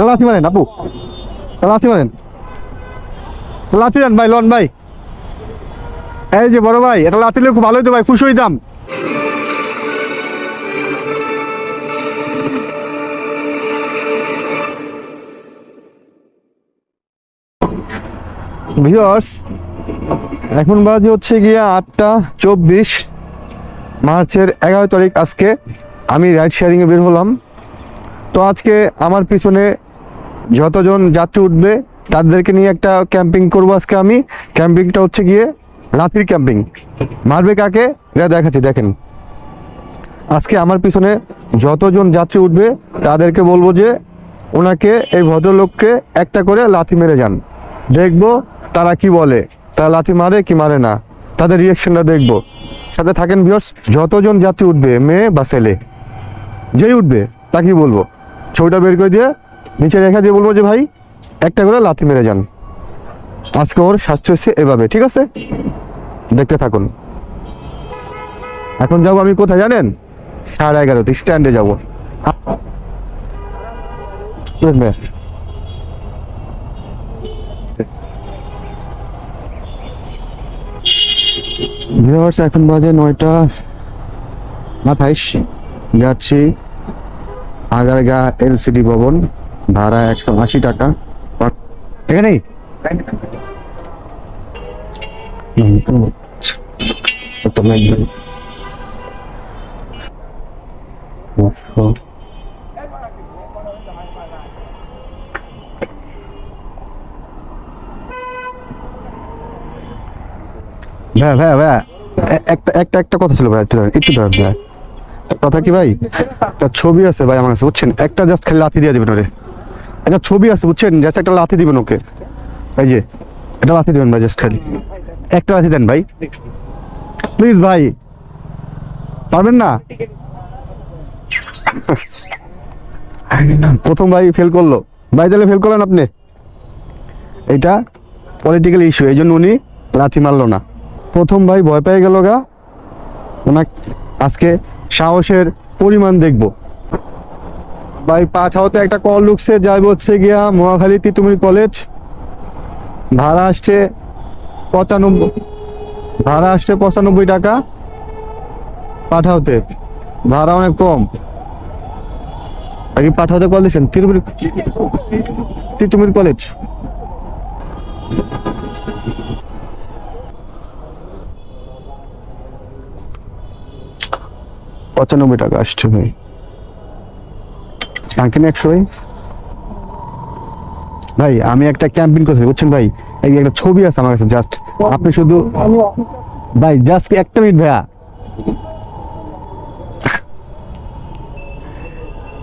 লাথি মারেন আপু, লাথি মারেন, লাথি দেন ভাই, লন ভাই। এই যে বড় ভাই, এটা লাথি দিলে খুব ভালো হইতো ভাই, খুশি হইতাম। ভিউয়ার্স, এখন বাজে হচ্ছে গিয়ে 8টা 24, মার্চের 11 তারিখ। আজকে আমি রাইড শেয়ারিংয়ে বের হলাম। তো আজকে আমার পিছনে যতজন যাত্রী উঠবে তাদেরকে নিয়ে একটা ক্যাম্পিং করবো আজকে আমি। ক্যাম্পিংটা হচ্ছে গিয়ে লাঠির ক্যাম্পিং। মারবে কাকে এটা দেখাচ্ছি, দেখেন। আজকে আমার পিছনে যতজন যাত্রী উঠবে তাদেরকে বলবো যে ওনাকে, এই ভদ্রলোককে একটা করে লাথি মেরে যান। দেখবো তারা কি বলে, তারা লাথি মারে কি মারে না, তাদের রিয়াকশনটা দেখবো। সাথে থাকেন ভিউয়ার্স। যতজন যাত্রী উঠবে, মেয়ে বা ছেলে যেই উঠবে তাকেই বলবো, ছবিটা বের করে দিয়ে নিচে রেখা দিয়ে বলবো যে ভাই একটা করে লাথি মেরে যান। আজকে ওর শাস্তি হচ্ছে এভাবে, ঠিক আছে? দেখতে থাকুন। এখন যাবো আমি কোথায় জানেন? 11:30 স্ট্যান্ডে যাবো। এখন বাজে 9টা 28। যাচ্ছি আগারগা এলসিডি ভবন, ভাড়া 180 টাকা। এখানেই ভাই ভাই ভাই একটা কথা ছিল ভাই, একটু ধরেন ভাই। কথা কি ভাই, একটা ছবি আছে ভাই আমার কাছে, বুঝছেন? একটা জাস্ট খালি লাথি দিয়ে দিবেন ওরে। একটা ছবি আছে বুঝছেন, জাস্ট একটা লাথি দিবেন ওকে। এই যে এটা লাথি দিবেন ভাই, জাস্ট খালি একটা লাথি দেন ভাই, প্লিজ ভাই। পারবেন না? প্রথম ভাই ফেল করলো ভাই, তাহলে ফেল করলেন আপনি। এটা পলিটিক্যাল ইস্যু, এই জন্য উনি লাথি মারলো না। প্রথম ভাই ভয় পেয়ে গেল গা। ওনাকে আজকে সাহসের পরিমাণ দেখবো ভাই। পাঠাওতে একটা কল ঢুকছে, যাইব হচ্ছে গিয়া মহাখালী তিতুমির কলেজ। ভাড়া আসছে 95 টাকা। পাঠাওতে ভাড়া অনেক কম। আগে পাঠাওতে কল দিচ্ছেন তিতুমির কলেজ। টাকা আসছে ভাই। টাঙ্কিন 100 ভাই। আমি একটা ক্যাম্পিং করছি বুঝছেন ভাই, এই একটা ছবি আছে আমার কাছে, জাস্ট আপনি শুধু ভাই জাস্ট একটা মিনিট ভাইয়া।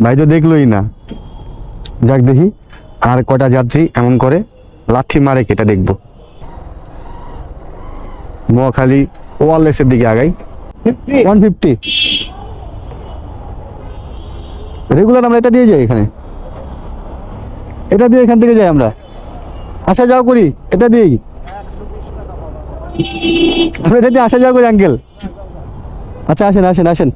ভাই তো দেখলোই না, যাক দেখি আর কটা যাত্রী এমন করে লাঠি মারে কেটা দেখবো। মহাখালী ওয়ারলেসের দিকে আগাই। 150 রেগুলার আমরা এটা দিয়ে যাই, এখানে এটা দিয়ে এখান থেকে যাই আমরা, আসা যাওয়া করি এটা দিয়েই। আমরা এটা দিয়ে আসা যাওয়া করি আঙ্কেল। আচ্ছা আসেন আসেন আসেন।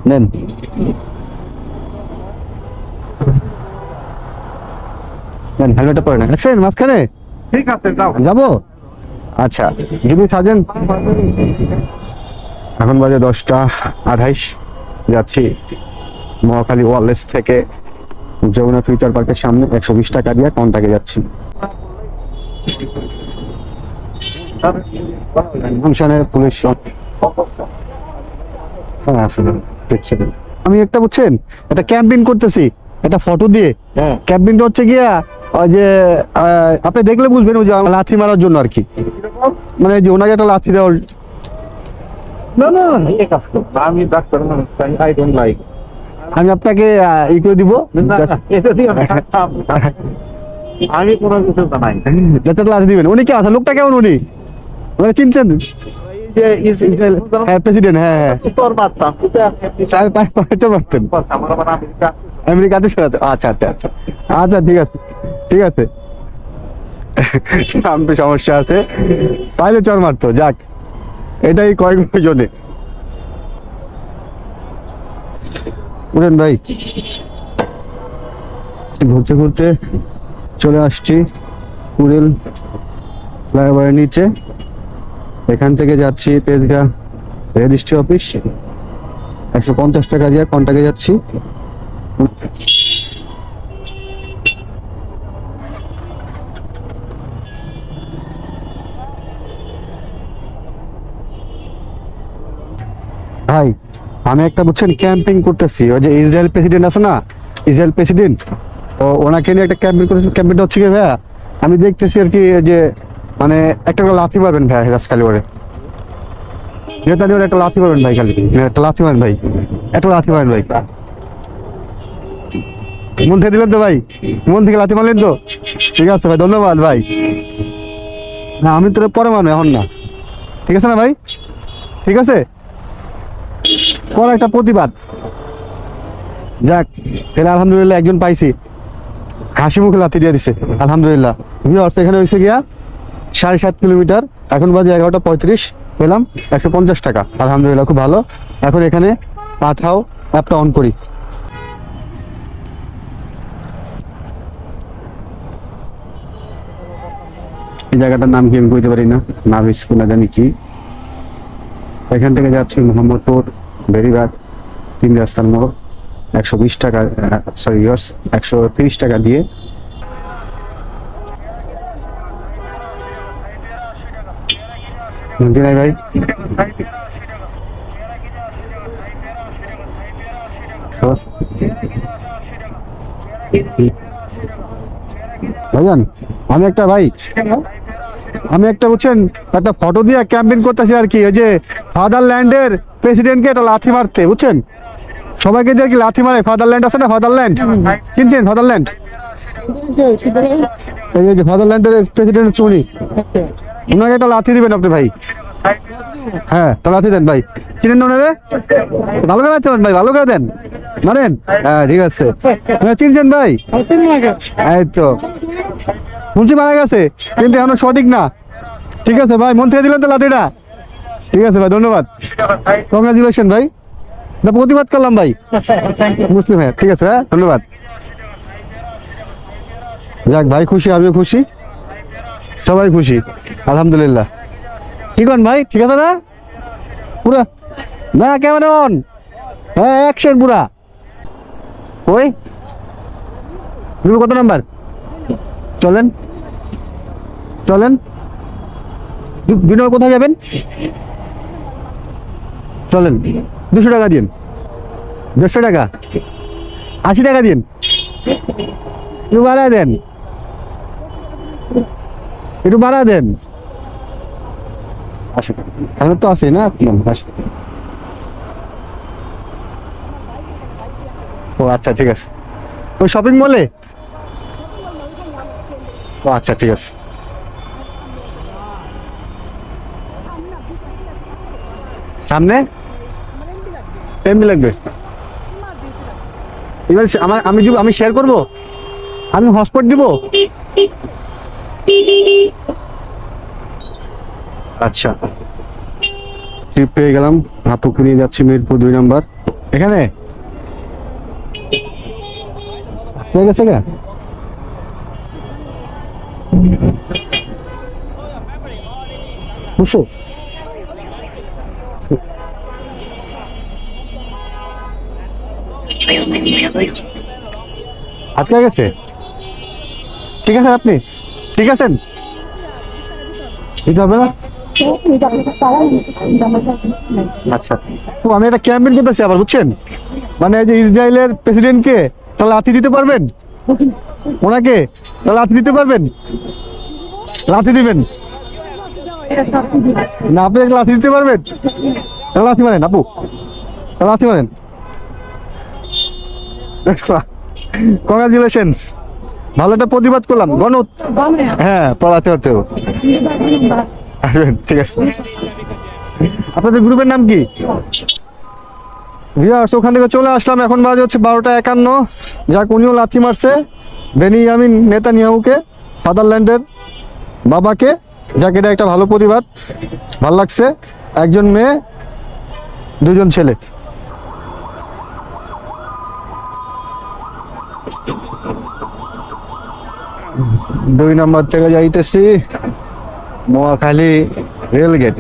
নেন নেন, হেলমেটটা পরে না দেখছেন মাঝখানে। ঠিক আছে যাবো। আচ্ছা যদি সাজেন। এখন বাজে 10টা 28। যাচ্ছি মহাখালী ওয়ারলেস থেকে যমুনা ফিউচার পার্কের সামনে 120 টাকা দিয়ে কাউন্টারে যাচ্ছি। পুলিশ দেখছেন আমি একটা বুঝছেন একটা ক্যাম্পিং করতেছি, একটা ফটো দিয়ে। ক্যাম্পিংটা হচ্ছে গিয়া ওই যে আপনি দেখলে বুঝবেন, ওই যে লাথি মারার জন্য আর কি, মানে যে ওনাকে একটা লাথি দেওয়ার। না না এই কাজ করব আমি, ডাক্তার আই ডোন্ট লাইক। আমি আপনাকে ই করে দিব। আমি কোনো কিছু জানাই যাতে লাথি দিবেন। উনি কে আছে, লোকটা কেমন, উনি মানে চিনছেন? প্রেসিডেন্ট। হ্যাঁ হ্যাঁ আমেরিকাতে। আচ্ছা আচ্ছা আচ্ছা আচ্ছা ঠিক আছে ঠিক আছে। সমস্যা আছে পাইলে চর মারতো, যাক এটাই কয়েক জনে। উঠেন ভাই, ঘুরতে ঘুরতে চলে আসছি কুড়িল ফ্লাইওভারের নিচে। এখান থেকে যাচ্ছি তেজগাঁ রেজিস্ট্রি অফিস, 150 টাকা দিয়ে কন্টাক্টে যাচ্ছি। ভাই আমি একটা বুঝছেন ক্যাম্পিং করতেছি, ওই যে ইসরায়েল প্রেসিডেন্ট আছে না, ইসরায়েল প্রেসিডেন্ট, তো ওনাকে নিয়ে একটা ক্যাম্পিং করতেছি। ক্যাম্পিংটা হচ্ছে কি ভাইয়া, আমি দেখতেছি আর কি যে মানে একটা করে লাথি মারবেন ভাই রাজকালি ওরে, যেটা নিয়ে একটা লাথি মারবেন ভাই, খালি একটা লাথি মারেন ভাই, একটা লাথি মারেন ভাই। মন থেকে দিলেন তো ভাই, মন থেকে লাথি মারলেন তো, ঠিক আছে ভাই, ধন্যবাদ ভাই। না আমি তোর পরে মারবো, এখন না, ঠিক আছে না ভাই, ঠিক আছে, কর একটা প্রতিবাদ। যাক তাহলে আলহামদুলিল্লাহ একজন পাইছি, হাসি মুখে লাথি দিয়ে দিছে আলহামদুলিল্লাহ। ভিউয়ার্স এখানে হয়েছে গিয়া 7.5 কিলোমিটার, এখন বাজে 11টা 35, পেলাম 150 টাকা, আলহামদুলিল্লাহ খুব ভালো। এখন এখানে পাঠাও অ্যাপটা অন করি। এই জায়গাটার নাম কি আমি কইতে পারি না, নাবিস কোনা জানি কি। এখান থেকে যাচ্ছি মোহাম্মদপুর বেরিবাদ 3 রাস্তার মোড়, 120 টাকা, সরি 130 টাকা দিয়ে। নাই ভাই, ভাইজান আমি একটা ভাই, আমি একটা বুঝছেন একটা ফটো দিয়ে ক্যাম্পেইন করতেছি আর কি, ওই যে ফাদারল্যান্ডের প্রেসিডেন্টকে একটা লাথি মারতে, বুঝছেন সবাইকে দিয়ে কি লাথি মারে। ফাদারল্যান্ড আছে না, ফাদারল্যান্ড চিনছেন, ফাদারল্যান্ড, এই যে ফাদারল্যান্ডের প্রেসিডেন্ট হচ্ছে উনি, ওনাকে একটা লাথি দিবেন আপনি ভাই। হ্যাঁ তো লাথি দেন ভাই, চিনেন না ওনারে, ভালো করে দেন ভাই, ভালো করে দেন, মারেন, হ্যাঁ ঠিক আছে। হ্যাঁ চিনছেন ভাই, এই তো শুনছি মারা গেছে, কিন্তু এখনো সঠিক না, ঠিক আছে ভাই, মন থেকে দিলেন তো লাঠিটা, ঠিক আছে ভাই, ধন্যবাদ, কংগ্রাচুলেশন ভাই, প্রতিবাদ করলাম ভাই, মুসলিম হ্যাঁ, ঠিক আছে, হ্যাঁ ধন্যবাদ। যাক ভাই খুশি, আমিও খুশি, সবাই খুশি আলহামদুলিল্লাহ। কি করেন ভাই, ঠিক আছে না পুরা, না ক্যামেরা অন, হ্যাঁ অ্যাকশন পুরা। ওই কত নাম্বার, চলেন চলেন, 2 নম্বর কোথায় যাবেন, চলেন 200 টাকা দিন, 150 টাকা, 80 টাকা দিন, একটু বাড়া দেন, একটু বাড়া দেন, আসুন এখানে তো আছে না, আসুন। ও আচ্ছা ঠিক আছে, ওই শপিং মলে, ও আচ্ছা ঠিক আছে। সামনে এমবি লাগবে, এবার আমি শেয়ার করব, আমি হটস্পট দিব, আচ্ছা ট্রিপ পেয়ে গেলাম, আপুকে নিয়ে যাচ্ছি মিরপুর 2 নম্বর। এখানে হয়ে গেছে গা, বুঝছো আটকে গেছে, ঠিক আছে আপনি ঠিক আছেন, দিতে হবে না, আচ্ছা। তো আমি একটা ক্যাম্পেইন করতেছি আবার, বুঝছেন মানে এই যে ইসরায়েলের প্রেসিডেন্টকে তাহলে লাথি দিতে পারবেন, ওনাকে তাহলে লাথি দিতে পারবেন, লাথি দিবেন না, আপনি লাথি দিতে পারবেন, তাহলে লাথি মারেন আপু, তাহলে লাথি মারেন, কংগ্রাচুলেশনস, ভালো একটা প্রতিবাদ করলাম, হ্যাঁ পড়াতে হতেও, ঠিক আছে। আপনাদের গ্রুপের নাম কি? ওখান থেকে চলে আসলাম, এখন বাজে হচ্ছে 12টা 51। যাক উনিও লাথি মারছে বেনিয়ামিন নেতানিয়াহুকে, ফাদারল্যান্ডের বাবাকে, যাক এটা একটা ভালো প্রতিবাদ, ভাল লাগছে। একজন মেয়ে, দুজন ছেলে। দুই নম্বর থেকে যাইতেছি নোয়াখালী রেলগেট।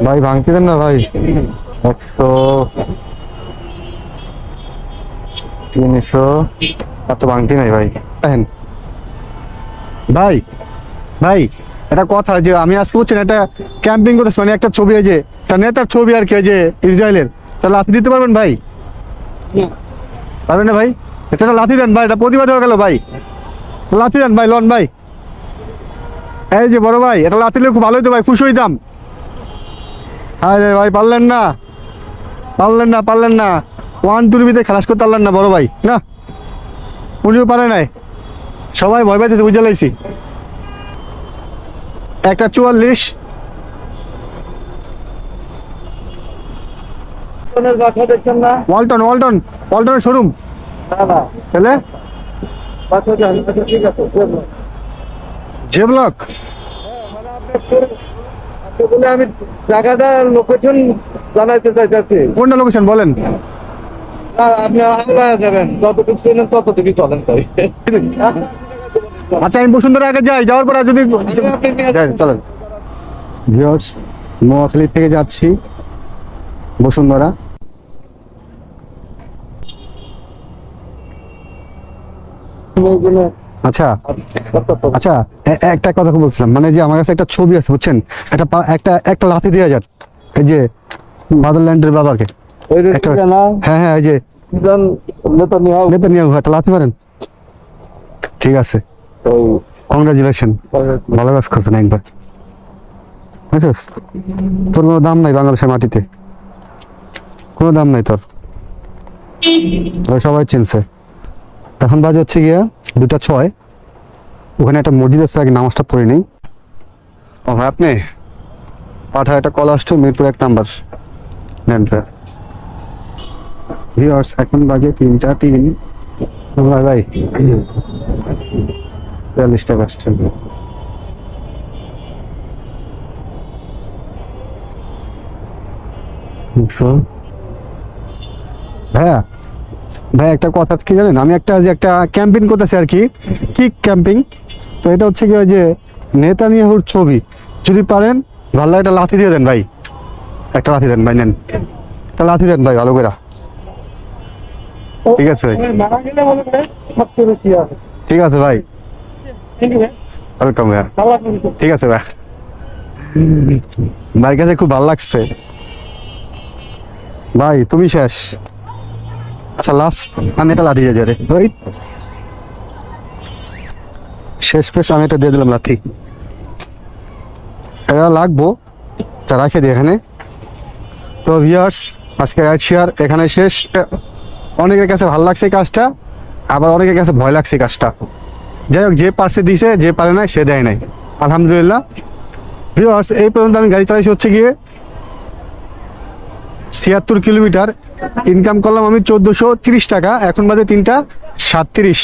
ভাই ভাঙতে দেন না ভাই। 100, 300 এত ভাঙতি নাই ভাই। ভাই ভাই এটা কথা যে আমি আজকে বলছেন এটা ক্যাম্পিং করতেছি, মানে একটা ছবি আছে তার নেতার ছবি আর কি, যে ইসরায়েলের, তা লাথি দিতে পারবেন ভাই? পারবেন না ভাই? এটা লাথি দেন ভাই, এটা প্রতিবাদ হয়ে গেল ভাই, লাথি দেন ভাই, লন ভাই। এই যে বড় ভাই, এটা লাথি দিলে খুব ভালো হইতো ভাই, খুশি হইতাম। হ্যাঁ রে ভাই, পারলেন না, পারলেন না, পারলেন না, 1-2 ভিতরে খালাস করতে পারলেন না বড় ভাই, না উনিও পারে নাই, সবাই ভয় পাইতেছে, বুঝে লাইছি। একটা 44 ওয়ালটন, ওয়ালটন, ওয়ালটনের শোরুম। তাহলে যে ব্লক বলে আমি জায়গাটা লোকেশন জানাইতে চাইতেছি। কোনটা লোকেশন বলেন? আপনি আল্লাহ যাবেন, যতটুকু চেনেন ততটুকু চলেন তাই। আচ্ছা আমি বসুন্ধরা আগে যাই, যাওয়ার পরে যদি চলেন। ভিউয়ার্স, নোয়াখালী থেকে যাচ্ছি বসুন্ধরা। আচ্ছা আচ্ছা, একটা কথা বলছিলাম, মানে যে আমার কাছে একটা ছবি আছে বুঝছেন, একটা একটা লাথি দেওয়া যাক এই যে মাদারল্যান্ডের বাবাকে। হ্যাঁ হ্যাঁ, এই যে নেতানিয়াহু, একটা লাথি মারেন। ঠিক আছে, কংগ্রাচুলেশন, ভালো কাজ করছেন একবার। বুঝছিস, তোর কোনো দাম নাই বাংলাদেশের মাটিতে, কোনো দাম নাই তোর, সবাই চিনছে। এখন বাজে হচ্ছে গিয়া 2:06। ওখানে একটা মসজিদ আছে, আগে নামাজটা পড়ে নেই। ও ভাই, আপনি পাঠা একটা কল আসছে, মিরপুর 1 নাম্বার নেন। ভিউয়ার্স, এখন বাজে 3:03। ভাই ভাই 43 টাকা আসছে। ভাইয়া ভাই একটা কথা কি জানেন, আমি একটা ক্যাম্পিং করতেছি আর কি, কি ক্যাম্পিং, তো এটা হচ্ছে কি ওই যে নেতানিয়াহুর ছবি, যদি পারেন ভালো একটা লাথি দিয়ে দেন ভাই, একটা লাথি দেন ভাই, নেন একটা লাথি দেন ভাই ভালো করে। ঠিক আছে ভাই, ঠিক আছে ভাই, ওয়েলকাম ভাইয়া, ঠিক আছে ভাই। ভাইয়ের কাছে খুব ভালো লাগছে ভাই, তুমি শেষ। আচ্ছা লাস্ট আমি এটা লাথি দিয়ে রে ভাই, শেষ পেশ আমি এটা দিয়ে দিলাম লাথি, এটা লাগবো যা রাখে দিই এখানে। তো ভিউয়ার্স, আজকে রাইড শেয়ার এখানে শেষ। অনেকের কাছে ভালো লাগছে কাজটা, আবার অনেকের কাছে ভয় লাগছে কাজটা। যাই হোক, যে পারছে দিছে, যে পারে না সে দেয় নাই, আলহামদুলিল্লাহ। ভিউয়ার্স, এই পর্যন্ত আমি গাড়ি চালাইছি হচ্ছে গিয়ে 76 কিলোমিটার, ইনকাম করলাম আমি 1430 টাকা। এখন বাজে 3:37।